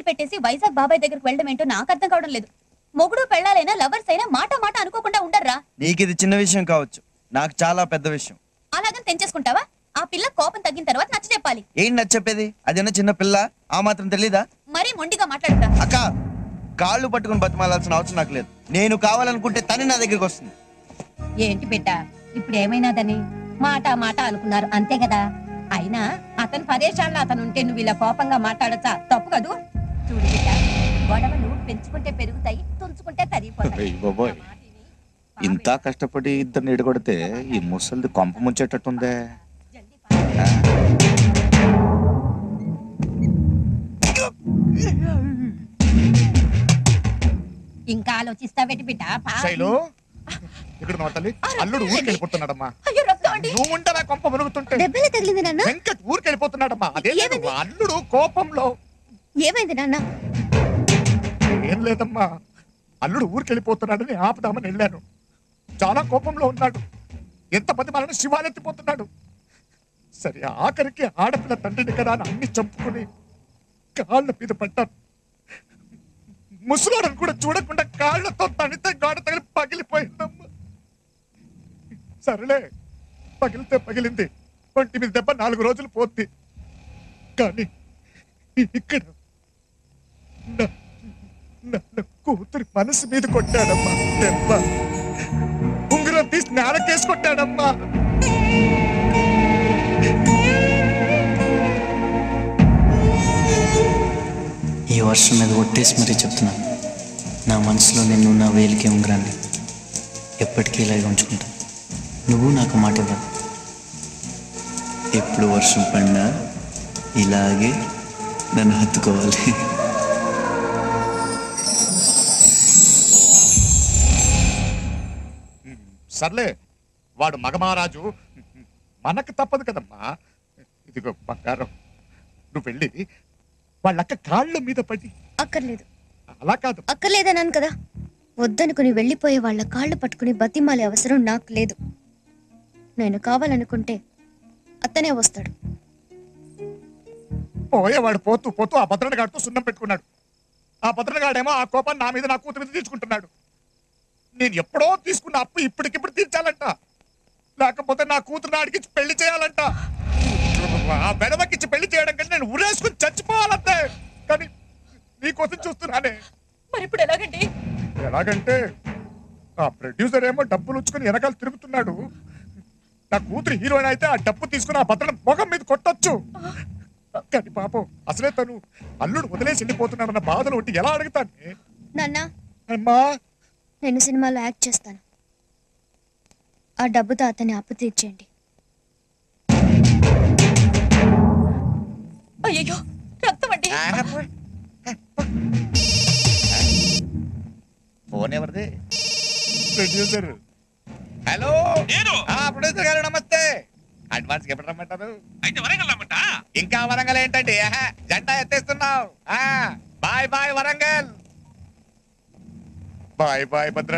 వదిలిపెట్టేసి వైజాగ్ బాబాయ్ దగ్గరికి వెళ్ళడం ఏంటో నాకు అర్థం కావడం లేదు. మొగుడు పెళ్ళాలైనా లవర్స్ అయినా మాట మాట అనుకోకుండా ఉండర్రా. నీకు ఇది చిన్న విషయం కావచ్చు, నాకు చాలా పెద్ద విషయం. అలాగని తెంచేసుకుంటావా? ఆ పిల్ల కోపం తగ్గిన తర్వాత నచ్చ చెప్పాలి. ఏంటి నచ్చ చెప్పేది? అదేనా చిన్న పిల్ల, ఆ మాత్రం తెలీదా? మరీ మొండిగా మాట్లాడుతా. అక్క, కాళ్ళు పట్టుకుని బతిమాలాల్సిన అవసరం నాకు లేదు. నేను కావాలనుకుంటే తను నా దగ్గరికి వస్తుంది. ఏంటి బిడ్డ, ఇప్పుడు ఏమైనాదని మాట మాట అనుకున్నారు అంతే కదా. అయినా అతను పరేషాల్లో అతను ఉంటే నువ్వు ఇలా కోపంగా మాట్లాడచ్చా? తప్పు కదూ. చూడు బిడ్డ, గొడవలు పెంచుకుంటే పెరుగుతాయి, తుంచుకుంటే తరిగిపోతాయి. ఇంత కష్టపడి ఇద్దరిని ఎడగొడితే ఈ ముసలిది కొంప ముంచేటట్టుందే. ఇంకా ఆలోచిస్తావేటి బిడ్డ? శైలు, ఇక్కడ నోటలి అల్లుడు ఊరికి వెళ్ళిపోతున్నాడమ్మా. నువ్వు ఉంటారా కొంప మునుగుతుంటే? దెబ్బలు తగిలింది నాన్న. వెంకట్ ఊరికి వెళ్ళిపోతున్నాడమ్మా. అదే అల్లుడు కోపంలో. ఏమైంది నాన్న? ఏం లేదమ్మా, అల్లుడు ఊరికి వెళ్ళిపోతున్నాడని ఆపుదామని వెళ్ళాను. చాలా కోపంలో ఉన్నాడు. ఎంతమంది మనల్ని శివాలెత్తిపోతున్నాడు. సరే, ఆఖరికి ఆడపిల్ల తండ్రిని కదా అని అన్ని చంపుకుని కాళ్ళ మీద పడ్డాను. ముసలాడని కూడా చూడకుండా కాళ్ళతో తనితే గాడ తగిలి పగిలిపోయిందమ్మా. సరేలే, పగిలితే పగిలింది. ఒంటి మీద దెబ్బ 4 రోజులు పోద్ది. కానీ ఇక్కడ నా కూతురి మనసు మీద కొట్టాడమ్మా దెబ్బ. ఉంగరం తీసి నేలకేసి కొట్టాడమ్మా. ఈ వర్షం మీద ఒట్టేసి మరీ చెప్తున్నాను, నా మనసులో నిన్ను నా వేలికి ఉంగరాన్ని ఎప్పటికీ ఇలాగే ఉంచుకుంటాను. నువ్వు నాకు మాట ఇవ్వాలి. ఎప్పుడు వర్షం పడినా ఇలాగే నన్ను హత్తుకోవాలి. సర్లే, వాడు మగమహారాజు, మనకు తప్పదు కదమ్మా. ఇదిగో బంగారం, నువ్వు వెళ్ళి వాళ్ళక్క కాళ్ళ మీద పడి. అక్కర్లేదు. అలా కాదు. అక్కర్లేదన్నాను కదా. వద్దనుకుని వెళ్ళిపోయే వాళ్ళ కాళ్ళు పట్టుకుని బతిమాలే అవసరం నాకు లేదు. నేను కావాలనుకుంటే అతనే వస్తాడు. పోయేవాడు పోతూ పోతూ ఆ భద్రనగాడితో సున్నం పెట్టుకున్నాడు. ఆ భద్రనగాడేమో ఆ కోపాన్ని నా మీద, నా కూతురు మీద తీర్చుకుంటున్నాడు. నేను ఎప్పుడో తీసుకున్న అప్పు ఇప్పటికిప్పుడు తీర్చాలంట. లేకపోతే నా కూతురు అడిగించి పెళ్లి చేయాలంట. ఆ బెడవకిచ్చి పెళ్లి చేయడం కంటే నేను ఉరేసుకుని చచ్చిపోవాలంతే. కానీ నీకోసం చూస్తున్నానే. మరి ఇప్పుడు ఎలాగండి? ఎలాగంటే ఆ ప్రొడ్యూసర్ ఏమో డబ్బులు ఉంచుకొని వెనకాల తిరుగుతున్నాడు. నా కూతురు హీరోయిన్ అయితే ఆ డబ్బు తీసుకుని ఆ భద్రన మొగం మీద కొట్టొచ్చు. కానీ పాపం అసలే తను అల్లుడు వదిలేసి వెళ్ళిపోతున్నాడన్న బాధలు ఉంటే ఎలా అడుగుతాను? నాన్న, అమ్మా, నేను సినిమాలో యాక్ట్ చేస్తాను. ఆ డబ్బుతో అతన్ని అప్పు తీర్చేయండి. అయ్యో, రక్తం అండి. ఫోన్ ఎవరిది? ప్రొడ్యూసర్. హలో, ప్రొడ్యూసర్ గారు నమస్తే. అడ్వాన్స్ ఎప్పుడు రమ్మంటారు? అయితే వరంగల్ రమ్మంట. ఇంకా వరంగల్ ఏంటండి, జెండా ఎత్తేస్తున్నావు. Bye bye Warangal. Bye bye భద్ర.